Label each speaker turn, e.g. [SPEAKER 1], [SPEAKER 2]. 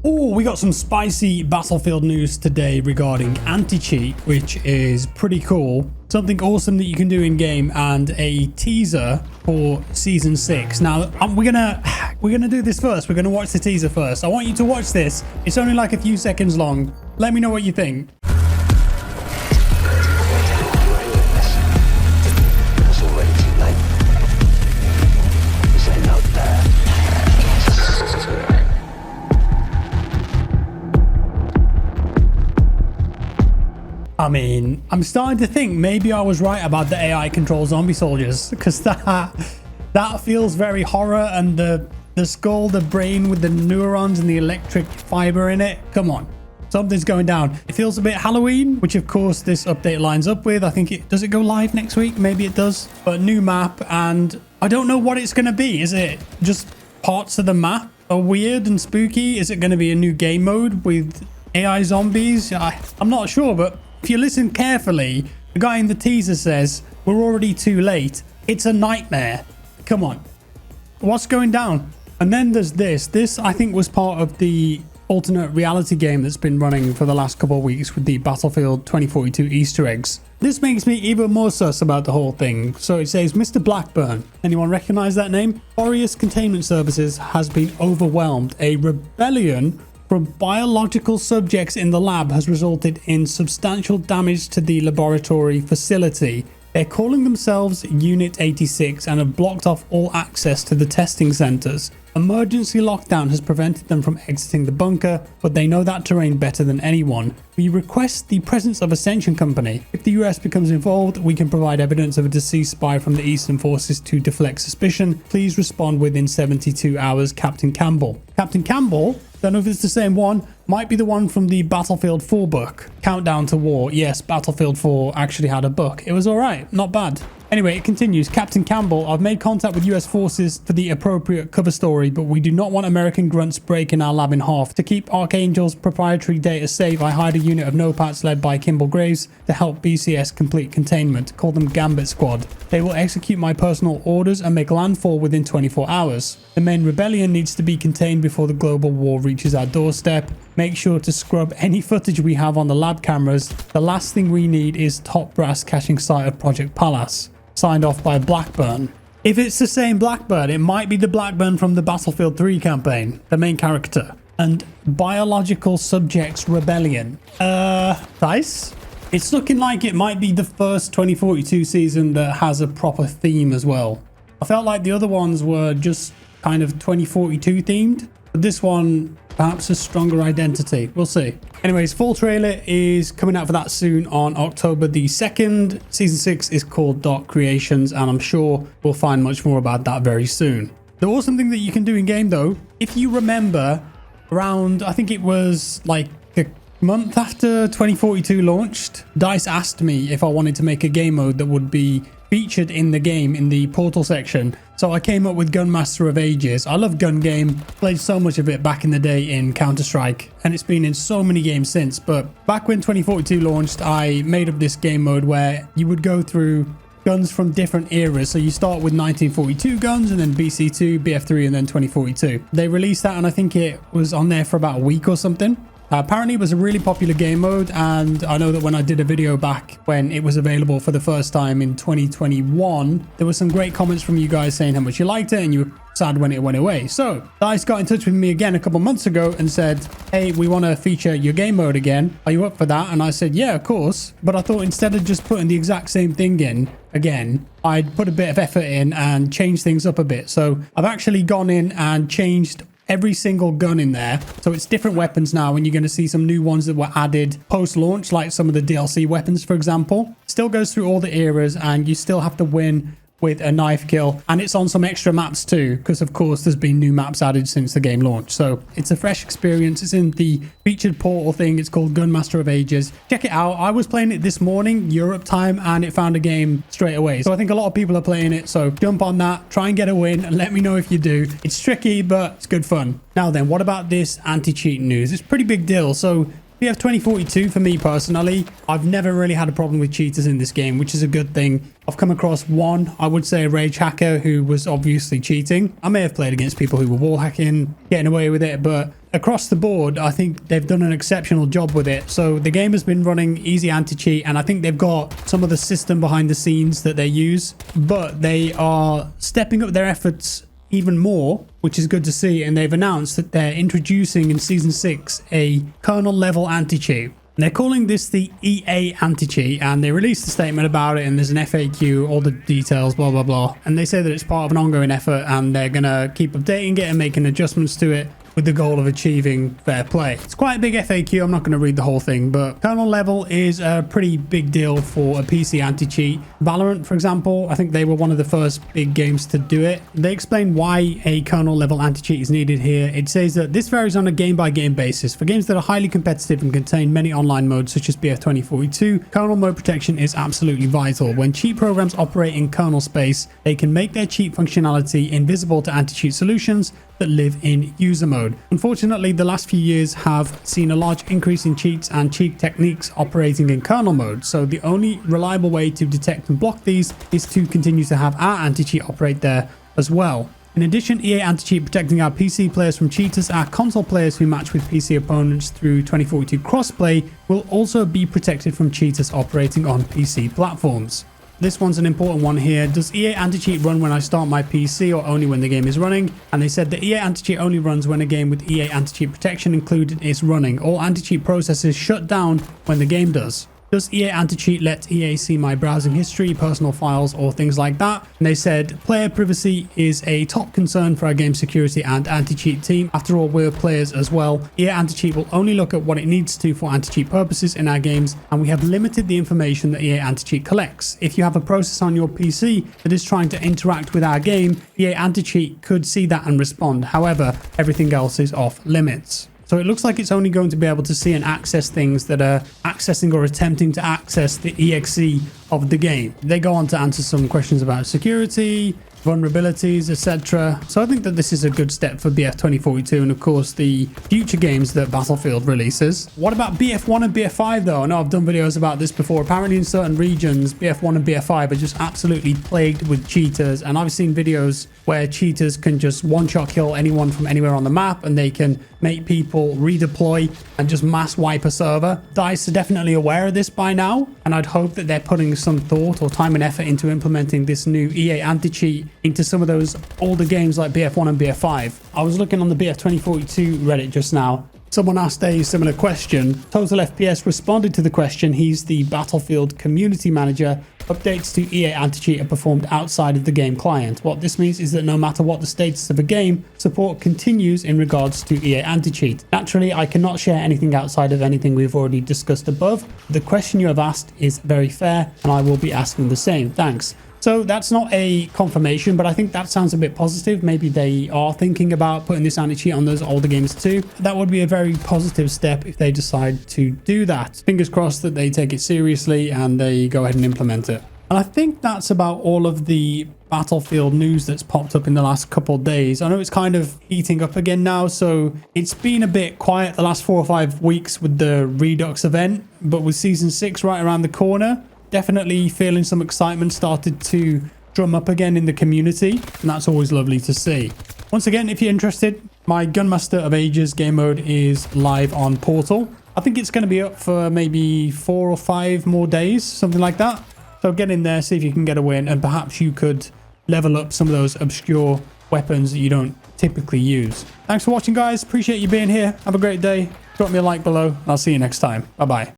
[SPEAKER 1] Oh, we got some spicy Battlefield news today regarding anti-cheat, which is pretty cool. Something awesome that you can do in game, and a teaser for season 6. Now, we're gonna do this first. We're gonna watch the teaser first. I want you to watch this. It's only like a few seconds long. Let me know what you think. I mean, I'm starting to think maybe I was right about the AI control zombie soldiers, because that feels very horror, and the skull, the brain with the neurons and the electric fiber in it. Come on, something's going down. It feels a bit Halloween, which of course this update lines up with. I think does it go live next week? Maybe it does. But new map, and I don't know what it's going to be. Is it just parts of the map are weird and spooky? Is it going to be a new game mode with AI zombies? I'm not sure, but if you listen carefully, the guy in the teaser says, we're already too late. It's a nightmare. Come on. What's going down? And then there's this. This, I think, was part of the alternate reality game that's been running for the last couple of weeks with the Battlefield 2042 Easter eggs. This makes me even more sus about the whole thing. So it says, Mr. Blackburn. Anyone recognize that name? Boreas Containment Services has been overwhelmed. A rebellion from biological subjects in the lab has resulted in substantial damage to the laboratory facility. They're calling themselves Unit 86 and have blocked off all access to the testing centers. Emergency lockdown has prevented them from exiting the bunker, but they know that terrain better than anyone. We request the presence of Ascension Company. If the US becomes involved, we can provide evidence of a deceased spy from the Eastern Forces to deflect suspicion. Please respond within 72 hours, Captain Campbell. Captain Campbell? Don't know if it's the same one. Might be the one from the Battlefield 4 book. Countdown to War. Yes, Battlefield 4 actually had a book. It was alright. Not bad. Anyway, it continues. Captain Campbell, I've made contact with US forces for the appropriate cover story, but we do not want American grunts breaking our lab in half. To keep Archangel's proprietary data safe, I hired a unit of NOPATs led by Kimball Graves to help BCS complete containment. Call them Gambit Squad. They will execute my personal orders and make landfall within 24 hours. The main rebellion needs to be contained before the global war reaches our doorstep. Make sure to scrub any footage we have on the lab cameras. The last thing we need is top brass catching sight of Project Palace. Signed off by Blackburn. If it's the same Blackburn, it might be the Blackburn from the Battlefield 3 campaign, the main character. And Biological Subjects Rebellion. Nice. It's looking like it might be the first 2042 season that has a proper theme as well. I felt like the other ones were just kind of 2042 themed, but this one perhaps a stronger identity. We'll see. Anyways, full trailer is coming out for that soon on October the 2nd. Season 6 is called Dark Creations, and I'm sure we'll find much more about that very soon. There was something that you can do in game though. If you remember, around, I think it was like a month after 2042 launched, DICE asked me if I wanted to make a game mode that would be featured in the game in the portal section. So I came up with Gunmaster of Aegis. I love gun game, played so much of it back in the day in Counter-Strike, and it's been in so many games since. But back when 2042 launched, I made up this game mode where you would go through guns from different eras. So you start with 1942 guns, and then BC2, BF3, and then 2042. They released that, and I think it was on there for about a week or something. Apparently it was a really popular game mode, and I know that when I did a video back when it was available for the first time in 2021, there were some great comments from you guys saying how much you liked it and you were sad when it went away. So DICE got in touch with me again a couple months ago and said, hey, we want to feature your game mode again. Are you up for that? And I said, yeah, of course. But I thought instead of just putting the exact same thing in again, I'd put a bit of effort in and change things up a bit. So I've actually gone in and changed every single gun in there, so it's different weapons now, and you're going to see some new ones that were added post-launch, like some of the DLC weapons, for example. Still goes through all the eras, and you still have to win with a knife kill, and it's on some extra maps too, because of course there's been new maps added since the game launched. So it's a fresh experience. It's in the featured portal thing. It's called Gunmaster of Aegis. Check it out. I was playing it this morning, Europe time, and it found a game straight away. So I think a lot of people are playing it, so jump on that, try and get a win, and let me know if you do. It's tricky, but it's good fun. Now then, what about this anti-cheat news? It's a pretty big deal. So BF 2042 for me personally, I've never really had a problem with cheaters in this game, which is a good thing. I've come across one, I would say a rage hacker who was obviously cheating. I may have played against people who were wall hacking, getting away with it, but across the board, I think they've done an exceptional job with it. So the game has been running easy anti-cheat, and I think they've got some of the system behind the scenes that they use, but they are stepping up their efforts even more, which is good to see. And they've announced that they're introducing in season 6 a kernel level anti-cheat. They're calling this the EA anti-cheat, and they released a statement about it, and there's an FAQ, all the details, blah blah blah, and they say that it's part of an ongoing effort and they're gonna keep updating it and making adjustments to it with the goal of achieving fair play. It's quite a big FAQ. I'm not going to read the whole thing, but kernel level is a pretty big deal for a PC anti-cheat. Valorant, for example, I think they were one of the first big games to do it. They explain why a kernel level anti-cheat is needed here. It says that this varies on a game-by-game basis. For games that are highly competitive and contain many online modes, such as BF 2042, kernel mode protection is absolutely vital. When cheat programs operate in kernel space, they can make their cheat functionality invisible to anti-cheat solutions that live in user mode. Unfortunately, the last few years have seen a large increase in cheats and cheat techniques operating in kernel mode, so the only reliable way to detect and block these is to continue to have our anti-cheat operate there as well. In addition, EA anti-cheat protecting our PC players from cheaters, our console players who match with PC opponents through 2042 crossplay will also be protected from cheaters operating on PC platforms. This one's an important one here. Does EA anti-cheat run when I start my PC or only when the game is running? And they said that EA anti-cheat only runs when a game with EA anti-cheat protection included is running. All anti-cheat processes shut down when the game does. Does EA anti-cheat let EA see my browsing history, personal files, or things like that? And they said player privacy is a top concern for our game security and anti-cheat team. After all, we're players as well. EA anti-cheat will only look at what it needs to for anti-cheat purposes in our games, and we have limited the information that EA anti-cheat collects. If you have a process on your PC that is trying to interact with our game, EA anti-cheat could see that and respond. However, everything else is off limits. So it looks like it's only going to be able to see and access things that are accessing or attempting to access the EXE of the game. They go on to answer some questions about security, vulnerabilities, etc. So I think that this is a good step for BF 2042 and of course the future games that Battlefield releases. What about BF1 and BF5 though? I know I've done videos about this before. Apparently in certain regions, BF1 and BF5 are just absolutely plagued with cheaters, and I've seen videos where cheaters can just one-shot kill anyone from anywhere on the map, and they can make people redeploy and just mass wipe a server. DICE are definitely aware of this by now, and I'd hope that they're putting some thought or time and effort into implementing this new EA anti-cheat into some of those older games like BF1 and BF5. I was looking on the BF 2042 Reddit just now. Someone asked a similar question. Total FPS responded to the question. He's the Battlefield community manager. Updates to EA anti-cheat are performed outside of the game client. What this means is that no matter what the status of a game, support continues in regards to EA anti-cheat. Naturally, I cannot share anything outside of anything we've already discussed above. The question you have asked is very fair, and I will be asking the same. Thanks. So that's not a confirmation, but I think that sounds a bit positive. Maybe they are thinking about putting this anti-cheat on those older games too. That would be a very positive step if they decide to do that. Fingers crossed that they take it seriously and they go ahead and implement it. And I think that's about all of the Battlefield news that's popped up in the last couple of days. I know it's kind of heating up again now, so it's been a bit quiet the last 4 or 5 weeks with the Redux event, but with Season 6 right around the corner, definitely feeling some excitement started to drum up again in the community, and that's always lovely to see. Once again, if you're interested, my Gunmaster of Aegis game mode is live on Portal. I think it's going to be up for maybe 4 or 5 more days, something like that. So get in there, see if you can get a win, and perhaps you could level up some of those obscure weapons that you don't typically use. Thanks for watching, guys. Appreciate you being here. Have a great day. Drop me a like below, and I'll see you next time. Bye-bye.